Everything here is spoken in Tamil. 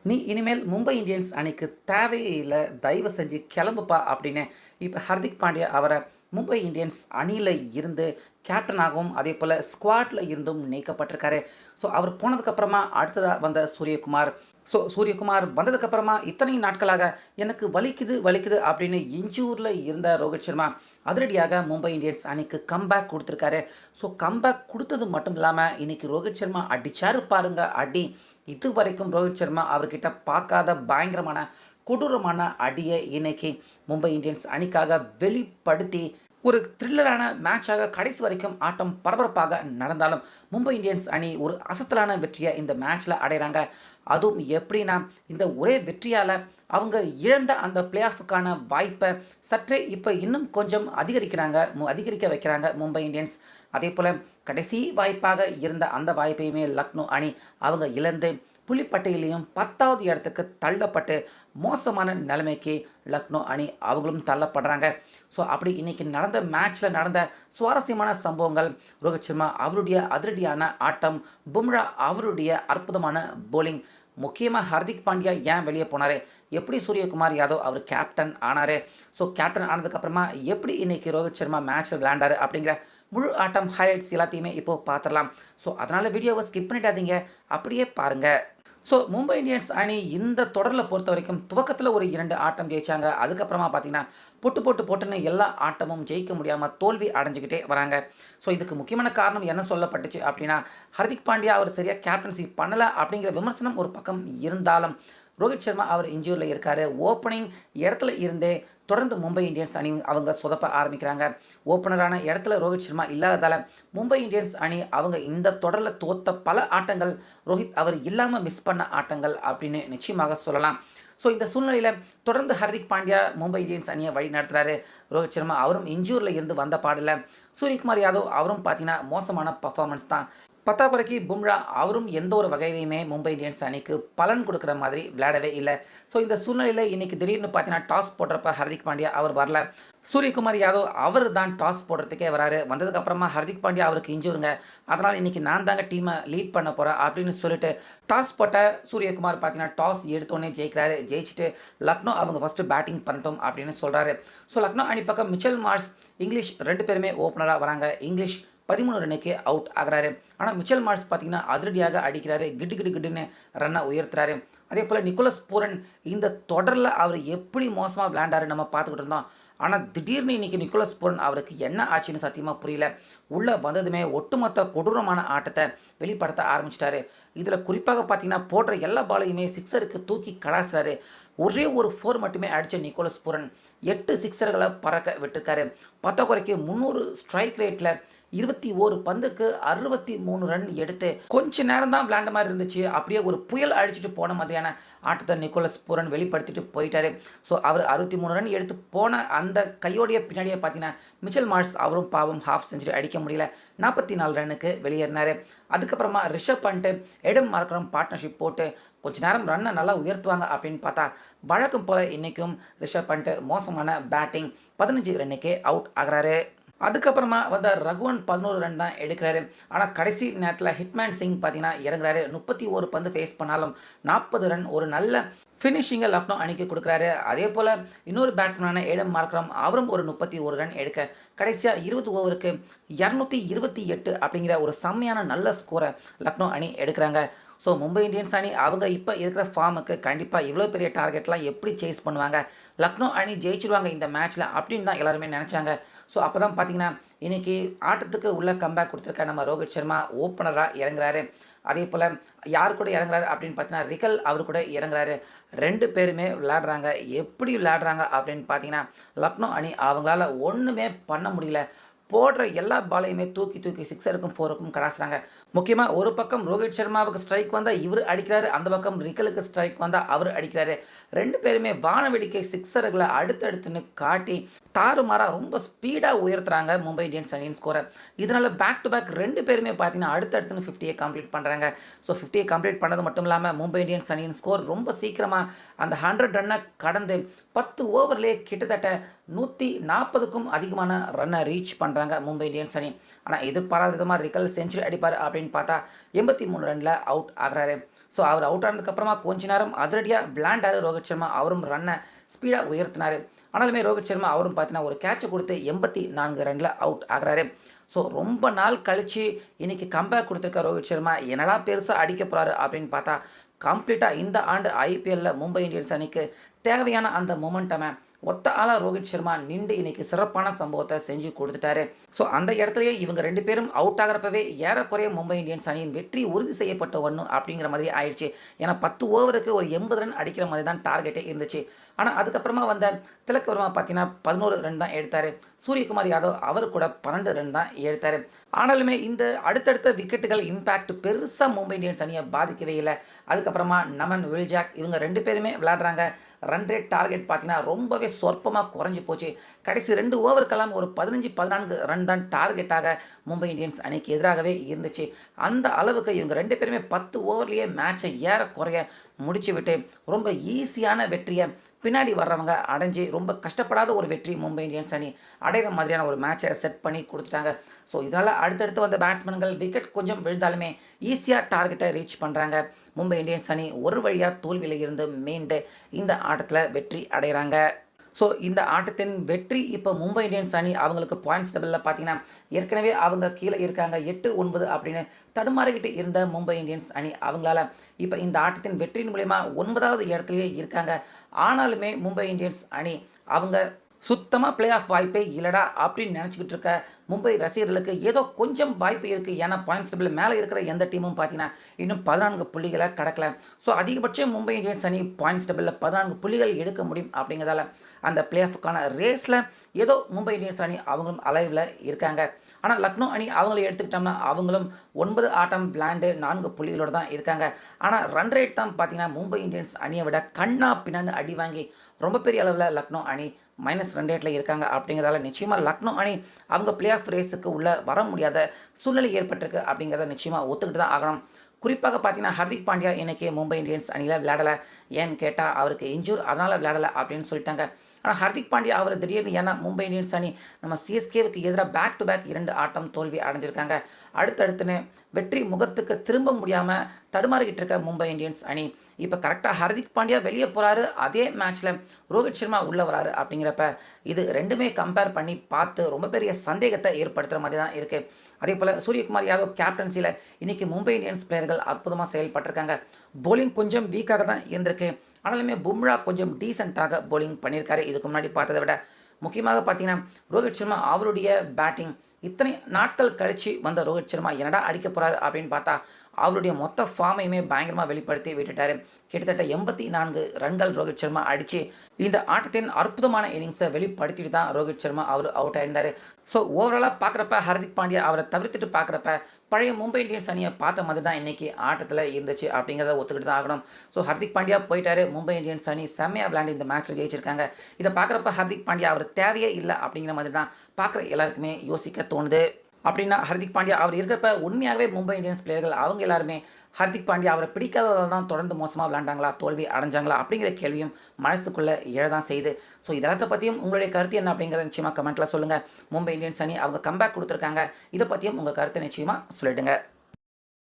நீ இனிமேல் மும்பை இந்தியன்ஸ் அணிக்கு தேவையே இல்ல. தயவு செஞ்சு கிளம்புப்பா அப்படின்னு இப்ப ஹர்திக் பாண்டியா அவர மும்பை இந்தியன்ஸ் அணியில இருந்து கேப்டனாகவும், அதேபோல ஸ்குவாட்ல இருந்தும் நீக்கப்பட்டிருக்காரு. அவர் போனதுக்கு அப்புறமா அடுத்ததா வந்த சூரியகுமார். சூரியகுமார் வந்ததுக்கு அப்புறமா இத்தனை நாட்களாக எனக்கு வலிக்குது, வலிக்குது அப்படின்னு இன்ஜூர்ல இருந்த ரோஹித் சர்மா அதிரடியாக மும்பை இந்தியன்ஸ் அணிக்கு கம்பேக் குடுத்திருக்காரு. கம்பேக் குடுத்தது மட்டும் இல்லாம, இன்னைக்கு ரோஹித் சர்மா அடிச்சாரு பாருங்க அடி. இதுவரைக்கும் ரோஹித் சர்மா அவர்கிட்ட பார்க்காத பயங்கரமான, கொடூரமான அடிய இன்னைக்கு மும்பை இந்தியன்ஸ் அணிக்காக வெளிப்படுத்தி, ஒரு த்ரில்லரான மேட்சாக கடைசி வரைக்கும் ஆட்டம் பரபரப்பாக நடந்தாலும், மும்பை இந்தியன்ஸ் அணி ஒரு அசத்தலான வெற்றியை இந்த மேட்ச்ல அடைகிறாங்க. அதுவும் எப்படின்னா, இந்த ஒரே வெற்றியால அவங்க இழந்த அந்த பிளே ஆஃப்க்கான வாய்ப்பை சற்றே இப்போ இன்னும் கொஞ்சம் அதிகரிக்க வைக்கிறாங்க மும்பை இந்தியன்ஸ். அதேபோல கடைசி வாய்ப்பாக இருந்த அந்த வாய்ப்பையுமே லக்னோ அணி அவங்க இழந்து புலிப்பட்டையிலையும் 10வது இடத்துக்கு தள்ளப்பட்டு மோசமான நிலைமைக்கு லக்னோ அணி அவங்களும் தள்ளப்படுறாங்க. அப்படி இன்னைக்கு நடந்த மேட்ச்சில் நடந்த சுவாரஸ்யமான சம்பவங்கள், ரோஹித் சர்மா அவருடைய அதிரடியான ஆட்டம், பும்ரா அவருடைய அற்புதமான போலிங், முக்கியமாக ஹர்திக் பாண்டியா ஏன் வெளியே போனார், எப்படி சூரியகுமார் யாதவ் அவர் கேப்டன் ஆனார், கேப்டன் ஆனதுக்கப்புறமா எப்படி இன்னைக்கு ரோஹித் சர்மா மேட்ச்சில் விளையாண்டாரு அப்படிங்கிற முழு ஆட்டம் ஹைலைட்ஸ் எல்லாத்தையுமே இப்போ பார்த்துடலாம். அதனால் வீடியோவை ஸ்கிப் பண்ணிடாதீங்க, அப்படியே பாருங்கள். மும்பை இந்தியன்ஸ் அணி இந்த தொடரில் பொறுத்த வரைக்கும் துவக்கத்தில் ஒரு 2 ஆட்டம் ஜெயிச்சாங்க. அதுக்கப்புறமா பார்த்தீங்கன்னா போட்டுன்னு எல்லா ஆட்டமும் ஜெயிக்க முடியாமல் தோல்வி அடைஞ்சிக்கிட்டே வராங்க. இதுக்கு முக்கியமான காரணம் என்ன சொல்லப்பட்டுச்சு அப்படின்னா, ஹர்திக் பாண்டியா அவர் சரியாக கேப்டன்சி பண்ணலை அப்படிங்கிற விமர்சனம் ஒரு பக்கம் இருந்தாலும், ரோஹித் சர்மா அவர் இன்ஜூரில் இருக்கார். ஓப்பனிங் இடத்துல இருந்தே தொடர்ந்து மும்பை இந்தியன்ஸ் அணி அவங்க சொதப்ப ஆரம்பிக்கிறாங்க. ஓப்பனரான இடத்துல ரோஹித் சர்மா இல்லாததால் மும்பை இந்தியன்ஸ் அணி அவங்க இந்த தொடரில் தோத்த பல ஆட்டங்கள் ரோஹித் அவர் இல்லாமல் மிஸ் பண்ண ஆட்டங்கள் அப்படின்னு நிச்சயமாக சொல்லலாம். இந்த சூழ்நிலையில் தொடர்ந்து ஹர்திக் பாண்டியா மும்பை இந்தியன்ஸ் அணியை வழி நடத்துகிறாரு. ரோஹித் சர்மா அவரும் இன்ஜூரில் இருந்து வந்த பாடில், சூரியகுமார் யாதவ் அவரும் பார்த்தீங்கன்னா மோசமான பர்ஃபார்மன்ஸ் தான். பத்தாக்குறைக்கு பும்ரா அவரும் எந்த ஒரு வகையிலையுமே மும்பை இந்தியன்ஸ் அணிக்கு பலன் கொடுக்குற மாதிரி விளையாடவே இல்லை. இந்த சூழ்நிலையில் இன்றைக்கி திடீர்னு பார்த்தீங்கன்னா டாஸ் போடுறப்ப ஹர்திக் பாண்டியா அவர் வரல. சூரியகுமார் யாதவ் அவர் தான் டாஸ் போடுறதுக்கே வராரு. வந்ததுக்கப்புறமா ஹர்திக் பாண்டியா அவருக்கு இன்ஜூருங்க, அதனால் இன்றைக்கி நான் தாங்க டீமை லீட் பண்ண போகிறேன் அப்படின்னு சொல்லிட்டு டாஸ் போட்ட சூரியகுமார் பார்த்தீங்கன்னா டாஸ் எடுத்தோடனே ஜெயிக்கிறாரு. ஜெயிச்சுட்டு லக்னோ அவங்க ஃபஸ்ட்டு பேட்டிங் பண்ணட்டும் அப்படின்னு சொல்கிறாரு. லக்னோ அணி பக்கம் மிச்சல் மார்ஷ், இங்கிலீஷ் 2 பேருமே ஓப்பனராக வராங்க. இங்கிலீஷ் 13 ரன்னுக்கு அவுட் ஆகிறாரு. ஆனால் மிச்சல் மார்ஷ் பார்த்தீங்கன்னா அதிரடியாக அடிக்கிறாரு, கிட்டுன்னு ரன்னை உயர்த்துறாரு. அதே போல் நிக்கோலஸ் பூரன் இந்த தொடரில் அவர் எப்படி மோசமாக விளையாண்டாரு நம்ம பார்த்துக்கிட்டு இருந்தோம். ஆனால் திடீர்னு இன்றைக்கி நிக்கோலஸ் பூரன் அவருக்கு என்ன ஆச்சுன்னு சத்தியமாக புரியல. உள்ளே வந்ததுமே ஒட்டுமொத்த கொடூரமான ஆட்டத்தை வெளிப்படுத்த ஆரம்பிச்சிட்டாரு. இதில் குறிப்பாக பார்த்தீங்கன்னா போடுற எல்லா பாலையுமே சிக்ஸருக்கு தூக்கி கடாசுறாரு. ஒரே ஒரு 4 மட்டுமே அடித்த நிக்கோலஸ் பூரன் 8 சிக்ஸர்களை பறக்க விட்டுருக்காரு. பத்தாக்குறைக்கு 300 ஸ்ட்ரைக் ரேட்டில் 21 பந்துக்கு 63 ரன் எடுத்து கொஞ்ச நேரம் தான் விளையாண்ட மாதிரி இருந்துச்சு. அப்படியே ஒரு புயல் அடிச்சுட்டு போன மாதிரியான ஆட்டத்தை நிக்கோலஸ் பூரன் வெளிப்படுத்திட்டு போயிட்டாரு. அவர் 63 ரன் எடுத்து போன அந்த கையோடைய பின்னாடியே பார்த்தீங்கன்னா மிச்சல் மார்ஷ் அவரும் பாவம் ஹாஃப் செஞ்சுரி அடிக்க முடியல, 44 ரன்னுக்கு வெளியேறினார். அதுக்கப்புறமா ரிஷப் பண்ட், எடம் மார்க்கரம் பார்ட்னர்ஷிப் போட்டு கொஞ்ச நேரம் ரன்னை நல்லா உயர்த்துவாங்க அப்படின்னு பார்த்தா, வழக்கம் போல் இன்றைக்கும் ரிஷப் பண்ட் மோசமான பேட்டிங், 15 ரன்னுக்கே அவுட் ஆகிறாரு. அதுக்கப்புறமா வந்த ரகுவன் 11 ரன் தான் எடுக்கிறாரு. ஆனால் கடைசி நேரத்தில் ஹிட்மேன் சிங் பார்த்தீங்கன்னா இறங்குறாரு. 31 பந்து ஃபேஸ் பண்ணாலும் 40 ரன் ஒரு நல்ல ஃபினிஷிங்கை லக்னோ அணிக்கு கொடுக்குறாரு. அதே போல் இன்னொரு பேட்ஸ்மேனான ஏடம் மார்க்ரம் அவரும் ஒரு 31 ரன் எடுக்க கடைசியாக 20 ஓவருக்கு 228 அப்படிங்கிற ஒரு செம்மையான நல்ல ஸ்கோரை லக்னோ அணி எடுக்கிறாங்க. மும்பை இந்தியன்ஸ் அணி அவங்க இப்போ இருக்கிற ஃபார்முக்கு கண்டிப்பாக இவ்வளோ பெரிய டார்கெட்லாம் எப்படி சேஸ் பண்ணுவாங்க, லக்னோ அணி ஜெயிச்சிடுவாங்க இந்த மேட்ச்சில் அப்படின்னு தான் எல்லாருமே நினச்சாங்க. அப்போ தான் பார்த்தீங்கன்னா இன்றைக்கி ஆட்டத்துக்கு உள்ள கம்பேக் கொடுத்துருக்க நம்ம ரோஹித் சர்மா ஓப்பனராக இறங்குறாரு. அதே போல் யார் கூட இறங்குறாரு அப்படின்னு பார்த்தீங்கன்னா ரிக்கல் அவர் கூட இறங்குறாரு. 2 பேருமே விளையாடுறாங்க. எப்படி விளையாடுறாங்க அப்படின்னு பார்த்தீங்கன்னா, லக்னோ அணி அவங்களால ஒன்றுமே பண்ண முடியல. போடுற எல்லா பாலையுமே தூக்கி சிக்ஸருக்கும் 4க்கும் கடாசுறாங்க. முக்கியமாக ஒரு பக்கம் ரோஹித் சர்மாவுக்கு ஸ்ட்ரைக் வந்தால் இவர் அடிக்கிறாரு, அந்த பக்கம் ரிக்கலுக்கு ஸ்ட்ரைக் வந்தால் அவர் அடிக்கிறாரு. 2 பேருமே வானவேடிக்கை சிக்ஸர்களை அடுத்தடுத்துன்னு காட்டி தாறுமாறாக ரொம்ப ஸ்பீடாக உயர்த்துறாங்க மும்பை இந்தியன்ஸ் அணியின் ஸ்கோரை. இதனால் பேக் டு பேக் 2 பேருமே பார்த்தீங்கன்னா அடுத்தடுத்துன்னு 50யை கம்ப்ளீட் பண்ணுறாங்க. 50யை கம்ப்ளீட் பண்ணது மட்டும் இல்லாமல் மும்பை இந்தியன்ஸ் அணியின் ஸ்கோர் ரொம்ப சீக்கிரமாக அந்த 100 ரன்னை கடந்து 10 ஓவர்லேயே கிட்டத்தட்ட 140க்கும் அதிகமான ரன்னை ரீச் பண்ணுறாங்க மும்பை இந்தியன்ஸ் அணி. ஆனால் எதிர்பாராத விதமாக ரிக்கல் செஞ்சுரி அடிப்பார் அப்படின்னு பார்த்தா 83 ரனில் அவுட் ஆகிறாரு. ஸோ அவர் அவுட் ஆனதுக்கப்புறமா கொஞ்ச நேரம் அதிரடியாக விளையாண்டார் ரோஹித் சர்மா. அவரும் ரன்னை ஸ்பீடாக உயர்த்தினார். ஆனாலுமே ரோஹித் சர்மா அவரும் பார்த்தீங்கன்னா ஒரு கேட்சை கொடுத்து 84 ரனில் அவுட் ஆகிறாரு. ஸோ ரொம்ப நாள் கழித்து இன்றைக்கி கம்பேக் கொடுத்துருக்க ரோஹித் சர்மா என்னடா பெருசாக அடிக்க போகிறாரு அப்படின்னு பார்த்தா கம்ப்ளீட்டாக இந்த ஆண்டு ஐபிஎல்லில் மும்பை இந்தியன்ஸ் அணிக்கு தேவையான அந்த மொமெண்டமை ஒத்த ஆளாக ரோஹித் சர்மா நின்று இன்னைக்கு சிறப்பான சம்பவத்தை செஞ்சு கொடுத்துட்டாரு. ஸோ அந்த இடத்துலையே இவங்க 2 பேரும் அவுட் ஆகிறப்பவே ஏறக்குறைய மும்பை இந்தியன்ஸ் அணியின் வெற்றி உறுதி செய்யப்பட்ட ஒன்று அப்படிங்கிற மாதிரி ஆயிடுச்சு. ஏன்னா 10 ஓவருக்கு ஒரு 80 ரன் அடிக்கிற மாதிரி தான் டார்கெட்டே இருந்துச்சு. ஆனால் அதுக்கப்புறமா வந்த திலக் வர்மா பார்த்தீங்கன்னா 11 ரன் தான் எடுத்தார். சூரியகுமார் யாதவ் அவர் கூட 12 ரன் தான் எடுத்தார். ஆனாலுமே இந்த அடுத்தடுத்த விக்கெட்டுகள் இம்பேக்ட் பெருசாக மும்பை இந்தியன்ஸ் அணியை பாதிக்கவே இல்லை. அதுக்கப்புறமா நமன் வில்ஜாக் இவங்க 2 பேருமே விளையாடுறாங்க. ரன் ரேட் டார்கெட் பார்த்தீங்கன்னா ரொம்பவே சொற்பமாக குறைஞ்சி போச்சு. கடைசி 2 ஓவருக்கெல்லாம் ஒரு 15-14 ரன் தான் டார்கெட்டாக மும்பை இந்தியன்ஸ் அணிக்கு எதிராகவே இருந்துச்சு. அந்த அளவுக்கு இவங்க 2 பேருமே 10 ஓவர்லேயே மேட்சை ஏறக்குறைய முடிச்சு விட்டு ரொம்ப ஈஸியான வெற்றியை பின்னாடி வர்றவங்க அடைஞ்சு ரொம்ப கஷ்டப்படாத ஒரு வெற்றி மும்பை இந்தியன்ஸ் அணி அடைகிற மாதிரியான ஒரு மேட்சை செட் பண்ணி கொடுத்துட்டாங்க. ஸோ இதனால் அடுத்தடுத்து வந்த பேட்ஸ்மேன்கள் விக்கெட் கொஞ்சம் விழுந்தாலுமே ஈஸியாக டார்கெட்டை ரீச் பண்ணுறாங்க. மும்பை இந்தியன்ஸ் அணி ஒரு வழியாக தோல்வியில் இருந்து மீண்டு இந்த ஆட்டத்தில் வெற்றி அடைகிறாங்க. ஸோ இந்த ஆட்டத்தின் வெற்றி இப்போ மும்பை இந்தியன்ஸ் அணி அவங்களுக்கு பாயிண்ட்ஸ் டேபிளில் பார்த்தீங்கன்னா ஏற்கனவே அவங்க கீழே இருக்காங்க 8-9 அப்படின்னு தடுமாறிக்கிட்டு இருந்த மும்பை இந்தியன்ஸ் அணி அவங்களால இப்போ இந்த ஆட்டத்தின் வெற்றியின் மூலயமா 9வது இடத்துலையே இருக்காங்க. ஆனாலுமே மும்பை இந்தியன்ஸ் அணி அவங்க சுத்தமாக பிளே ஆஃப் வாய்ப்பே இல்லைடா அப்படின்னு நினச்சிக்கிட்டு இருக்க மும்பை ரசிகர்களுக்கு ஏதோ கொஞ்சம் வாய்ப்பு இருக்குது. ஏன்னா பாயிண்ட்ஸ் டேபிள் மேலே இருக்கிற எந்த டீமும் பார்த்தீங்கன்னா இன்னும் 14 புள்ளிகளை கடக்கல. ஸோ அதிகபட்சம் மும்பை இந்தியன்ஸ் அணி பாயிண்ட்ஸ் டேபிளில் 14 புள்ளிகள் எடுக்க முடியும். அப்படிங்கிறதால அந்த பிளே ஆஃபுக்கான ரேஸில் ஏதோ மும்பை இந்தியன்ஸ் அணி அவங்களும் அலைவில் இருக்காங்க. ஆனால் லக்னோ அணி அவங்கள எடுத்துக்கிட்டோம்னா அவங்களும் 9 ஆட்டம் விளையாண்டு 4 புள்ளிகளோடு தான் இருக்காங்க. ஆனால் ரன் ரேட் தான் பார்த்தீங்கன்னா மும்பை இந்தியன்ஸ் அணியை விட கண்ணா பின்னான்னு அடி வாங்கி ரொம்ப பெரிய அளவில் லக்னோ அணி மைனஸ் ரன் ரேட்டில் இருக்காங்க. அப்படிங்கிறதால நிச்சயமாக லக்னோ அணி அவங்க பிளே ஆஃப் ரேஸுக்கு உள்ளே வர முடியாத சூழ்நிலை ஏற்பட்டிருக்கு. அப்படிங்கிறத நிச்சயமாக ஒத்துக்கிட்டு தான் ஆகணும். குறிப்பாக பார்த்தீங்கன்னா ஹர்திக் பாண்டியா இன்றைக்கி மும்பை இந்தியன்ஸ் அணியில் விளையாடலை. ஏன்னு கேட்டால் அவருக்கு இன்ஜூர் அதனால் விளையாடலை அப்படின்னு சொல்லிட்டாங்க. ஆனால் ஹர்திக் பாண்டியா அவர் திடீர்னு ஏன்னா மும்பை இந்தியன்ஸ் அணி நம்ம சிஎஸ்கேவுக்கு எதிராக பேக் டு பேக் 2 ஆட்டம் தோல்வி அடைஞ்சிருக்காங்க. அடுத்தடுத்துன்னு வெற்றி முகத்துக்கு திரும்ப முடியாமல் தடுமாறிக்கிட்டு இருக்க மும்பை இந்தியன்ஸ் அணி இப்போ கரெக்டாக ஹர்திக் பாண்டியா வெளியே போகிறாரு, அதே மேட்ச்சில் ரோஹித் சர்மா உள்ளே வராரு. அப்படிங்கிறப்ப இது 2மே கம்பேர் பண்ணி பார்த்து ரொம்ப பெரிய சந்தேகத்தை ஏற்படுத்துகிற மாதிரி தான் இருக்குது. அதே போல் சூரியகுமார் யாதவ் கேப்டன்சியில் இன்றைக்கி மும்பை இந்தியன்ஸ் பிளேயர்கள் அற்புதமாக செயல்பட்டிருக்காங்க. போலிங் கொஞ்சம் வீக்காக தான் இருந்திருக்கு. ஆனாலுமே பும்ரா கொஞ்சம் டீசெண்டாக போலிங் பண்ணியிருக்காரு இதுக்கு முன்னாடி பார்த்ததை விட. முக்கியமாக பார்த்தீங்கன்னா ரோஹித் சர்மா அவருடைய பேட்டிங் இத்தனை நாட்கள் கழித்து வந்த ரோஹித் சர்மா என்னடா அடிக்க போகிறாரு அப்படின்னு பார்த்தா அவருடைய மொத்த ஃபார்மையுமே பயங்கரமாக வெளிப்படுத்தி விட்டுட்டார். கிட்டத்தட்ட 84 ரன்கள் ரோஹித் சர்மா அடித்து இந்த ஆட்டத்தின் அற்புதமான இன்னிங்ஸை வெளிப்படுத்திட்டு தான் ரோஹித் சர்மா அவர் அவுட் ஆயிருந்தார். ஸோ ஓவராலாக பார்க்குறப்ப ஹர்திக் பாண்டியா அவரை தவிர்த்துட்டு பார்க்குறப்ப பழைய மும்பை இந்தியன்ஸ் அணியை பார்த்த மாதிரி தான் இன்றைக்கி ஆட்டத்தில் இருந்துச்சு. அப்படிங்கிறத ஒத்துக்கிட்டு தான் ஆகணும். ஸோ ஹர்திக் பாண்டியா போயிட்டாரு. மும்பை இந்தியன்ஸ் அணி செம்மையாக விளையாண்டு இந்த மேட்ச்சில் ஜெயிச்சிருக்காங்க. இதை பார்க்குறப்ப ஹர்திக் பாண்டியா அவர் தேவையே இல்லை அப்படிங்கிற மாதிரி தான் பார்க்குற எல்லாருக்குமே யோசிக்க தோணுது. அப்படின்னா ஹர்திக் பாண்டியா அவர் இருக்கிறப்ப உண்மையாகவே மும்பை இந்தியன்ஸ் பிளேயர்கள் அவங்க எல்லாருமே ஹர்திக் பாண்டியா அவரை பிடிக்காததால் தான் தொடர்ந்து மோசமாக விளையாண்டாங்களா, தோல்வி அடைஞ்சாங்களா அப்படிங்கிற கேள்வியும் மனசுக்குள்ளே எழதான் செய்யுது. ஸோ இதெல்லாத்த பற்றியும் உங்களுடைய கருத்து என்ன அப்படிங்கிறத நிச்சயமாக கமெண்ட்டில் சொல்லுங்கள். மும்பை இந்தியன்ஸ் அணி அவங்க கம்பேக் கொடுத்துருக்காங்க. இதை பற்றியும் உங்கள் கருத்தை நிச்சயமாக சொல்லிடுங்க.